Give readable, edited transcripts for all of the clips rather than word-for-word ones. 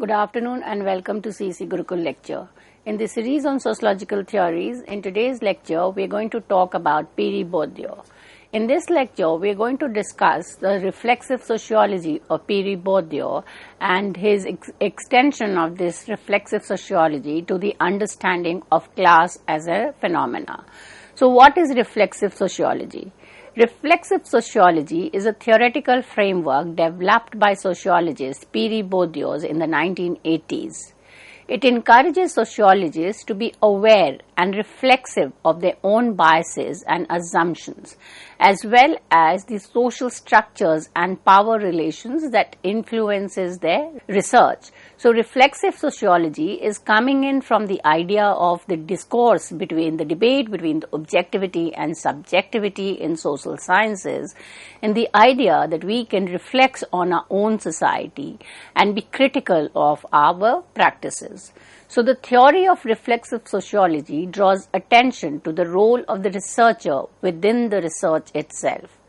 Good afternoon and welcome to CEC Gurukul lecture. In the series on sociological theories, in today's lecture, we are going to talk about Pierre Bourdieu. In this lecture, we are going to discuss the reflexive sociology of Pierre Bourdieu and his extension of this reflexive sociology to the understanding of class as a phenomena. So, what is reflexive sociology? Reflexive sociology is a theoretical framework developed by sociologist Pierre Bourdieu in the 1980s. It encourages sociologists to be aware and reflexive of their own biases and assumptions, as well as the social structures and power relations that influences their research. So, reflexive sociology is coming in from the idea of the discourse between the debate between the objectivity and subjectivity in social sciences, and the idea that we can reflect on our own society and be critical of our practices. So, the theory of reflexive sociology draws attention to the role of the researcher within the research itself.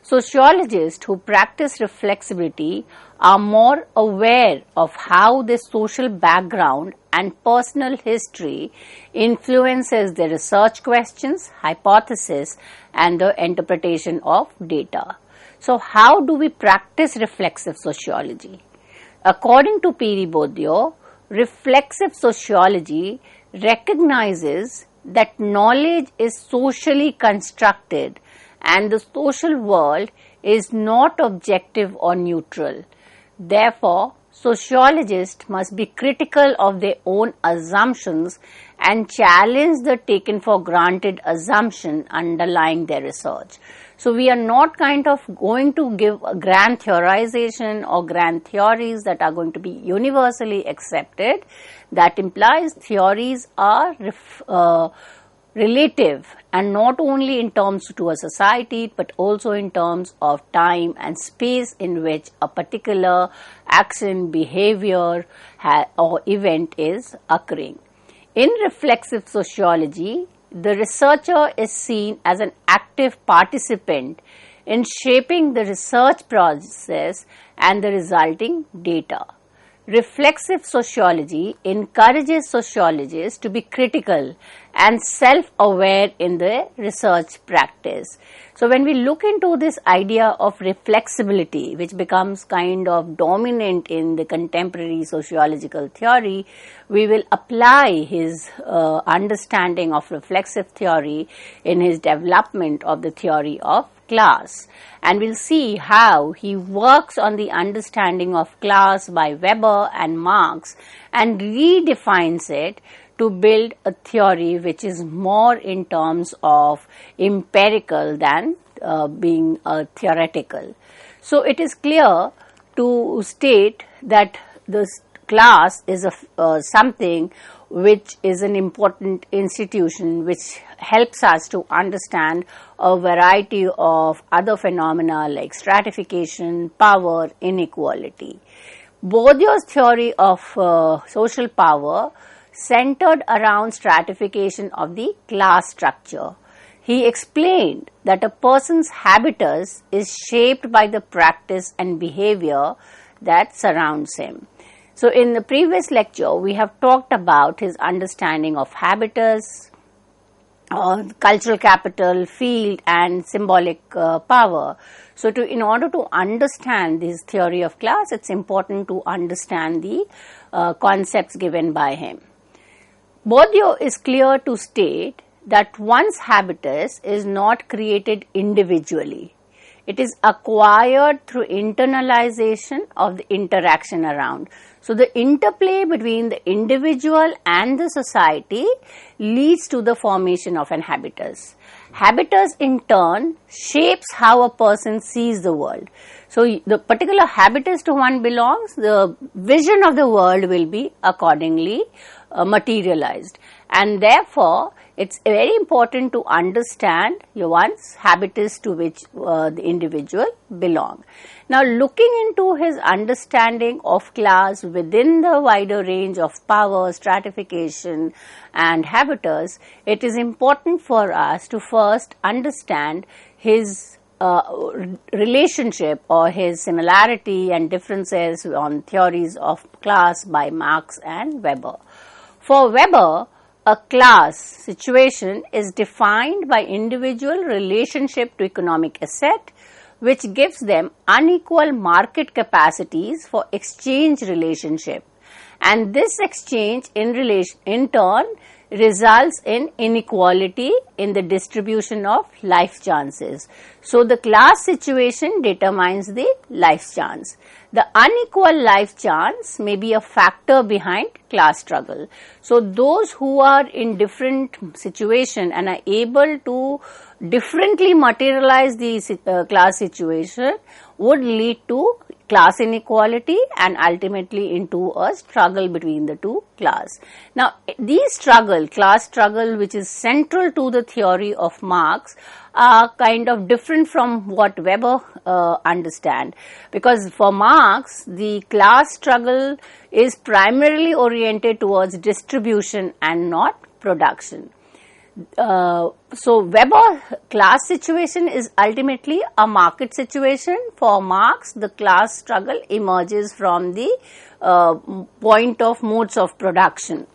Sociologists who practice reflexivity are more aware of how their social background and personal history influences their research questions, hypotheses, and the interpretation of data. So, how do we practice reflexive sociology? According to Pierre Bourdieu, reflexive sociology recognizes that knowledge is socially constructed and the social world is not objective or neutral. Therefore, sociologists must be critical of their own assumptions and challenge the taken for granted assumption underlying their research. So, we are not kind of going to give a grand theorization or grand theories that are going to be universally accepted. That implies theories are relative and not only in terms to a society but also in terms of time and space in which a particular action, behavior or event is occurring. In reflexive sociology, the researcher is seen as an active participant in shaping the research process and the resulting data. Reflexive sociology encourages sociologists to be critical and self-aware in their research practice. So, when we look into this idea of reflexibility, which becomes kind of dominant in the contemporary sociological theory, we will apply his understanding of reflexive theory in his development of the theory of class, and we'll see how he works on the understanding of class by Weber and Marx and redefines it to build a theory which is more in terms of empirical than being theoretical. So, it is clear to state that this class is something which is an important institution which helps us to understand a variety of other phenomena like stratification, power, inequality. Bourdieu's theory of social power centered around stratification of the class structure. He explained that a person's habitus is shaped by the practice and behavior that surrounds him. So, in the previous lecture, we have talked about his understanding of habitus, cultural capital, field and symbolic power. So, in order to understand this theory of class, it is important to understand the concepts given by him. Bourdieu is clear to state that one's habitus is not created individually. It is acquired through internalization of the interaction around. So, the interplay between the individual and the society leads to the formation of an habitus. Habitus in turn shapes how a person sees the world. So, the particular habitus to one belongs, the vision of the world will be accordingly materialized, and therefore, it is very important to understand one's habitus to which the individual belong. Now, looking into his understanding of class within the wider range of power, stratification and habitus, it is important for us to first understand his relationship or his similarity and differences on theories of class by Marx and Weber. For Weber, a class situation is defined by individual relationship to economic asset, which gives them unequal market capacities for exchange relationship, and this exchange in turn results in inequality in the distribution of life chances. So the class situation determines the life chance. The unequal life chance may be a factor behind class struggle. So those who are in different situation and are able to differently materialize the class situation would lead to class inequality and ultimately into a struggle between the two class. Now, these class struggle, which is central to the theory of Marx, are kind of different from what Weber understand, because for Marx, the class struggle is primarily oriented towards distribution and not production. So Weber class situation is ultimately a market situation. For Marx, the class struggle emerges from the point of modes of production.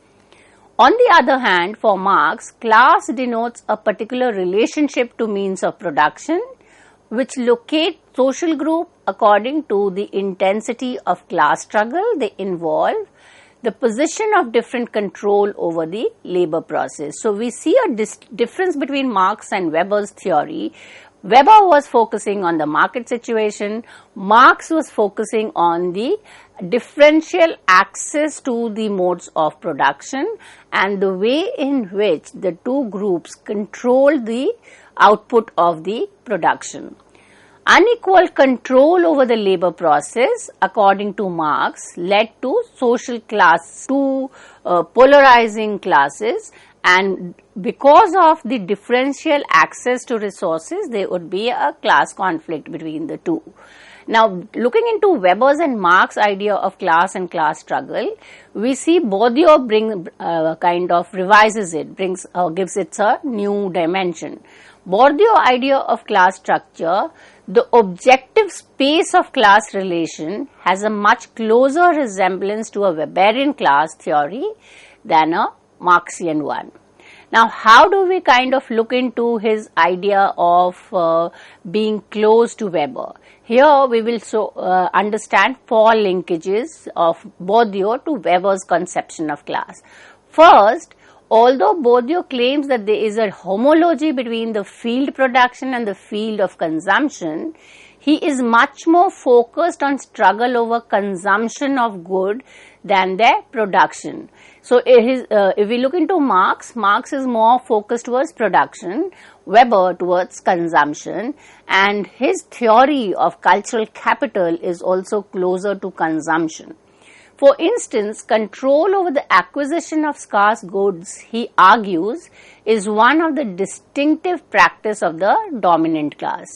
On the other hand, for Marx, class denotes a particular relationship to means of production, which locate social group according to the intensity of class struggle they involve, the position of different control over the labor process. So we see a difference between Marx and Weber's theory. Weber was focusing on the market situation. Marx was focusing on the differential access to the modes of production and the way in which the two groups control the output of the production. Unequal control over the labor process, according to Marx, led to social class, to polarizing classes, and because of the differential access to resources, there would be a class conflict between the two. Now, looking into Weber's and Marx's idea of class and class struggle, we see Bourdieu revises it, gives it a new dimension. Bourdieu's idea of class structure, the objective space of class relation, has a much closer resemblance to a Weberian class theory than a Marxian one. Now, how do we kind of look into his idea of being close to Weber? Here we will understand four linkages of Bourdieu to Weber's conception of class. First, although Bourdieu claims that there is a homology between the field production and the field of consumption, he is much more focused on struggle over consumption of good than their production. So if we look into Marx, Marx is more focused towards production, Weber towards consumption, and his theory of cultural capital is also closer to consumption. For instance, control over the acquisition of scarce goods, he argues, is one of the distinctive practice of the dominant class.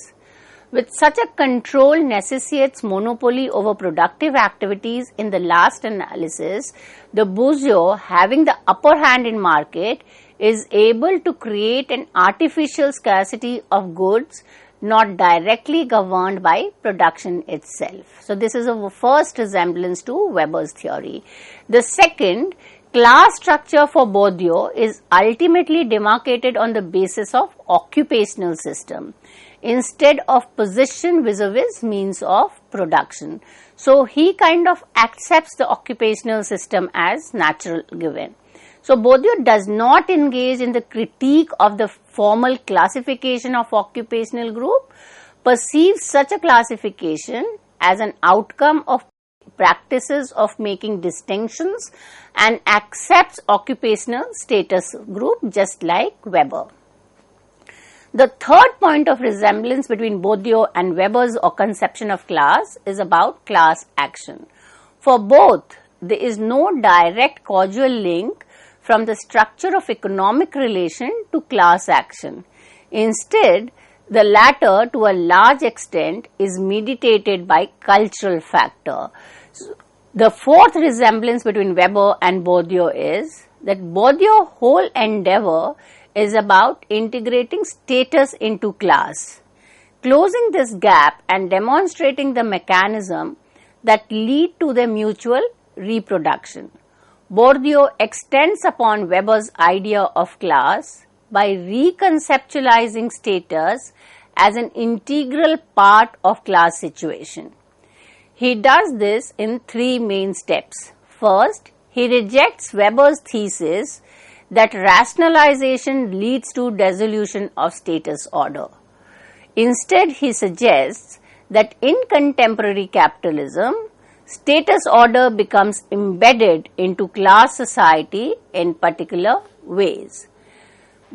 With such a control necessitates monopoly over productive activities in the last analysis, the bourgeois, having the upper hand in market, is able to create an artificial scarcity of goods not directly governed by production itself. So this is a first resemblance to Weber's theory. The second, class structure for Bourdieu is ultimately demarcated on the basis of occupational system instead of position vis-a-vis means of production. So he kind of accepts the occupational system as natural given. So Bourdieu does not engage in the critique of the formal classification of occupational group, perceives such a classification as an outcome of practices of making distinctions, and accepts occupational status group just like Weber. The third point of resemblance between Bourdieu and Weber's conception of class is about class action. For both, there is no direct causal link from the structure of economic relation to class action. Instead, the latter to a large extent is mediated by cultural factor. The fourth resemblance between Weber and Bourdieu is that Bourdieu's whole endeavor is about integrating status into class. closing this gap and demonstrating the mechanism that lead to their mutual reproduction. Bourdieu extends upon Weber's idea of class by reconceptualizing status as an integral part of class situation. He does this in three main steps. First, he rejects Weber's thesis that rationalization leads to dissolution of status order. Instead, he suggests that in contemporary capitalism, status order becomes embedded into class society in particular ways.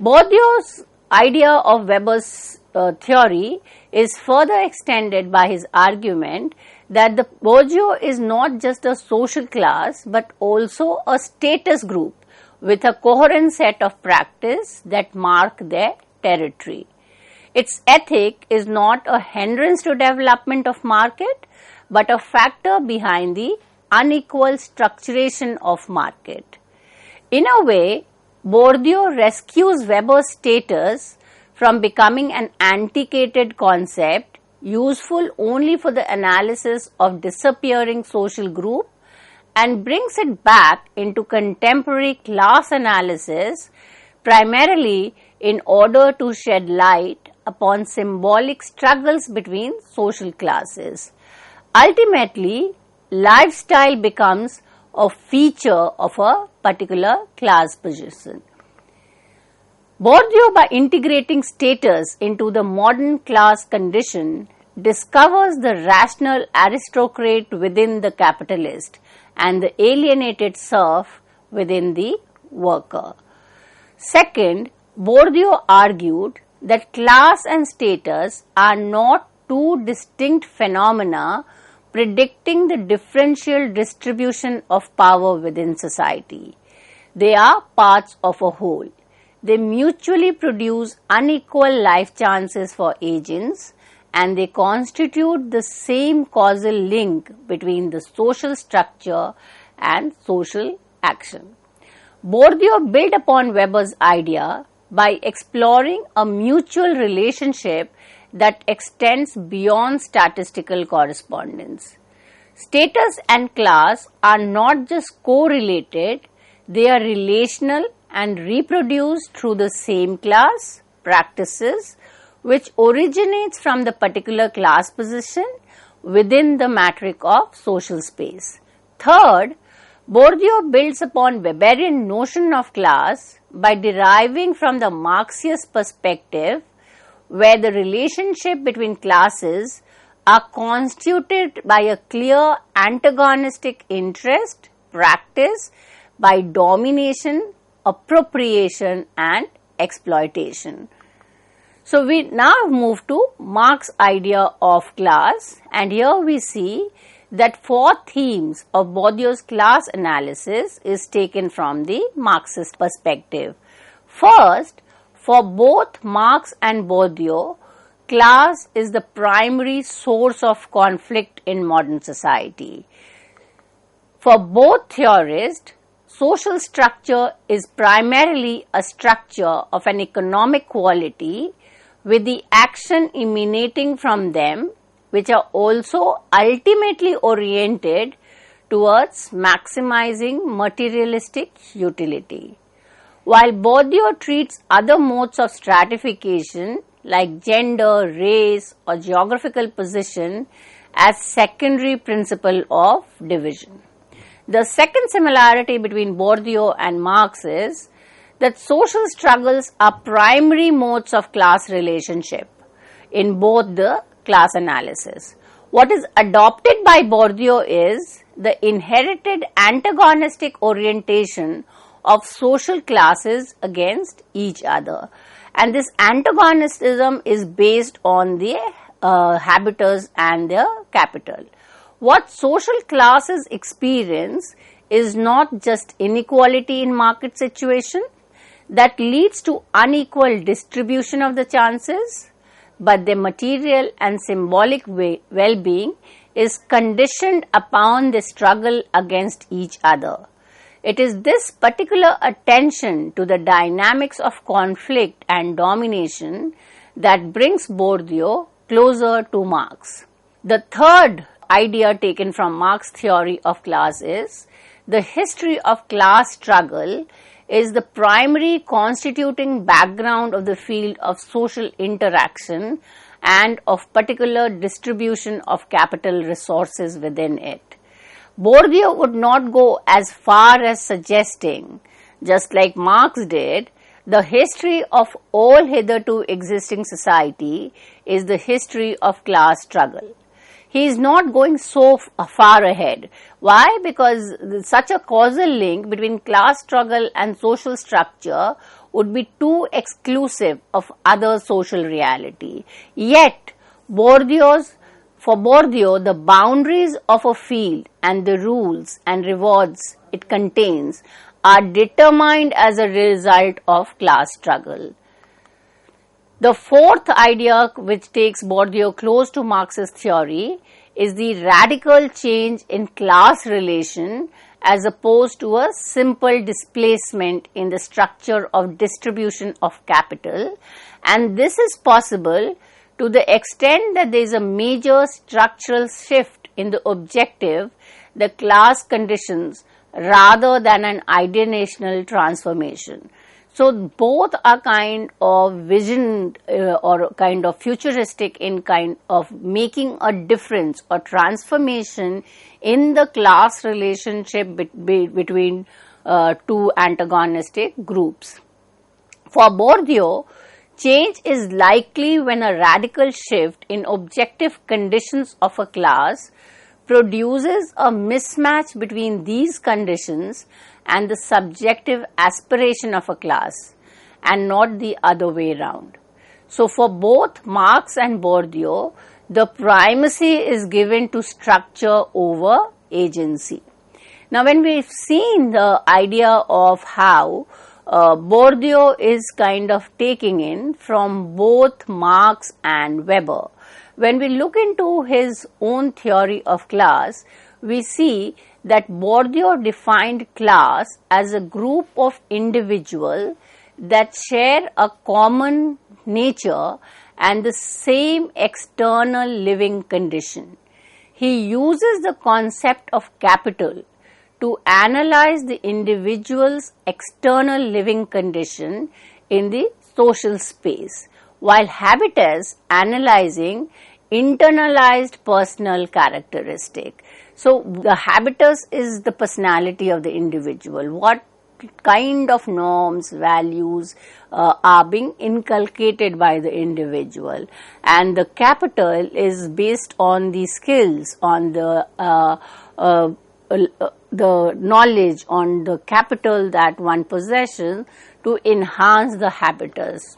Bourdieu's idea of Weber's theory is further extended by his argument that the bourgeois is not just a social class but also a status group with a coherent set of practice that mark their territory. Its ethic is not a hindrance to development of market but a factor behind the unequal structuration of market. In a way, Bourdieu rescues Weber's status from becoming an antiquated concept useful only for the analysis of disappearing social group and brings it back into contemporary class analysis primarily in order to shed light upon symbolic struggles between social classes. Ultimately, lifestyle becomes a feature of a particular class position. Bourdieu, by integrating status into the modern class condition, discovers the rational aristocrat within the capitalist and the alienated serf within the worker. Second, Bourdieu argued that class and status are not two distinct phenomena predicting the differential distribution of power within society. They are parts of a whole. They mutually produce unequal life chances for agents and they constitute the same causal link between the social structure and social action. Bourdieu built upon Weber's idea by exploring a mutual relationship that extends beyond statistical correspondence. Status and class are not just correlated, they are relational and reproduced through the same class practices which originates from the particular class position within the matrix of social space. Third, Bourdieu builds upon Weberian notion of class by deriving from the Marxist perspective where the relationship between classes are constituted by a clear antagonistic interest, practice by domination, appropriation and exploitation. So we now move to Marx's idea of class, and here we see that four themes of Bourdieu's class analysis is taken from the Marxist perspective. First, for both Marx and Bourdieu, class is the primary source of conflict in modern society. For both theorists, social structure is primarily a structure of an economic quality with the action emanating from them, which are also ultimately oriented towards maximizing materialistic utility. While Bourdieu treats other modes of stratification like gender, race or geographical position as secondary principle of division. The second similarity between Bourdieu and Marx is that social struggles are primary modes of class relationship in both the class analysis. What is adopted by Bourdieu is the inherited antagonistic orientation of social classes against each other, and this antagonism is based on the habitants and their capital. What social classes experience is not just inequality in market situation that leads to unequal distribution of the chances, but their material and symbolic well-being is conditioned upon the struggle against each other. It is this particular attention to the dynamics of conflict and domination that brings Bourdieu closer to Marx. The third idea taken from Marx's theory of class is the history of class struggle is the primary constituting background of the field of social interaction and of particular distribution of capital resources within it. Bourdieu would not go as far as suggesting, just like Marx did, the history of all hitherto existing society is the history of class struggle. He is not going so far ahead. Why? Because such a causal link between class struggle and social structure would be too exclusive of other social reality. Yet, for Bourdieu, the boundaries of a field and the rules and rewards it contains are determined as a result of class struggle. The fourth idea which takes Bourdieu close to Marx's theory is the radical change in class relation as opposed to a simple displacement in the structure of distribution of capital, and this is possible to the extent that there is a major structural shift in the objective, the class conditions, rather than an ideational transformation. So both are kind of vision or kind of futuristic in kind of making a difference or transformation in the class relationship between two antagonistic groups. For Bourdieu, change is likely when a radical shift in objective conditions of a class produces a mismatch between these conditions and the subjective aspiration of a class, and not the other way round. So for both Marx and Bourdieu, the primacy is given to structure over agency. Now when we've seen the idea of how Bourdieu is kind of taking in from both Marx and Weber, when we look into his own theory of class, we see that Bourdieu defined class as a group of individuals that share a common nature and the same external living condition. He uses the concept of capital to analyze the individual's external living condition in the social space, while habitus analyzing internalized personal characteristic. So the habitus is the personality of the individual. What kind of norms, values are being inculcated by the individual, and the capital is based on the skills, on the knowledge, on the capital that one possesses to enhance the habitus.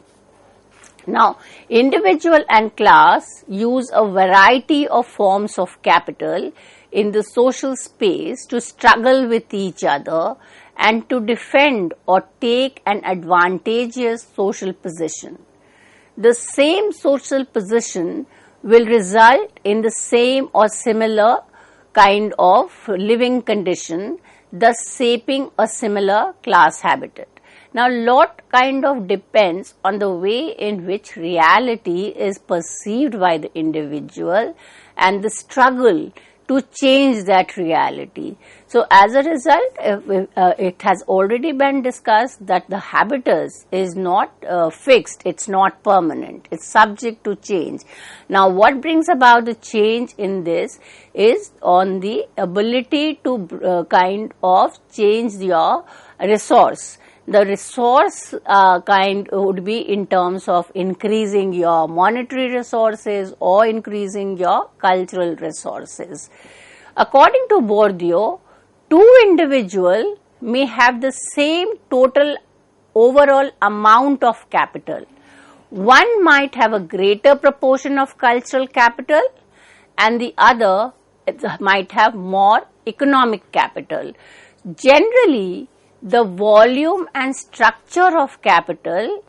Now, individual and class use a variety of forms of capital in the social space to struggle with each other and to defend or take an advantageous social position. The same social position will result in the same or similar kind of living condition, thus shaping a similar class habitat. Now, lot kind of depends on the way in which reality is perceived by the individual and the struggle to change that reality. So, as a result, it has already been discussed that the habitus is not fixed, it's not permanent, it's subject to change. Now, what brings about the change in this is on the ability to kind of change your resource. The resource kind would be in terms of increasing your monetary resources or increasing your cultural resources. According to Bourdieu, two individuals may have the same total overall amount of capital. One might have a greater proportion of cultural capital and the other might have more economic capital. Generally, the volume and structure of capital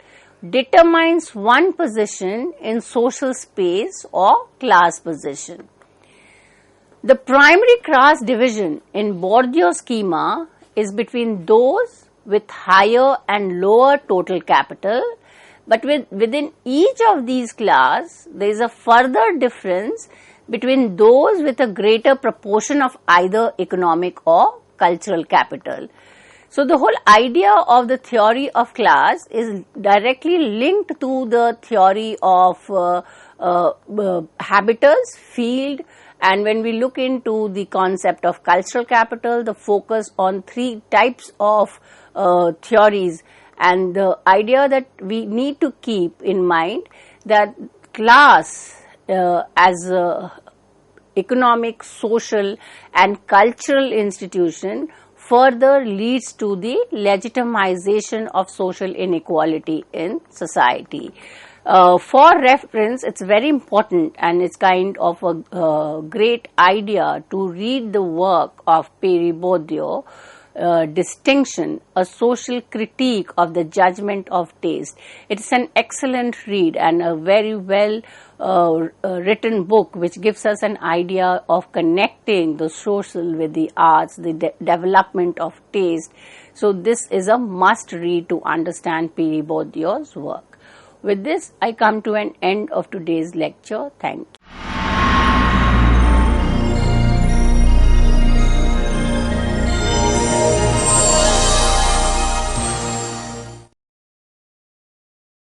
determines one position in social space or class position. The primary class division in Bourdieu's schema is between those with higher and lower total capital, But within each of these classes, there is a further difference between those with a greater proportion of either economic or cultural capital. So the whole idea of the theory of class is directly linked to the theory of habitus, field, and when we look into the concept of cultural capital, the focus on three types of theories, and the idea that we need to keep in mind that class as a economic, social and cultural institution further leads to the legitimization of social inequality in society. For reference, it's very important and it's kind of a great idea to read the work of Pierre Bourdieu, Distinction, a social critique of the judgment of taste. It's an excellent read and a very well written book which gives us an idea of connecting the social with the arts, the development of taste. So this is a must read to understand Pierre Bourdieu's work. With this, I come to an end of today's lecture. Thank you.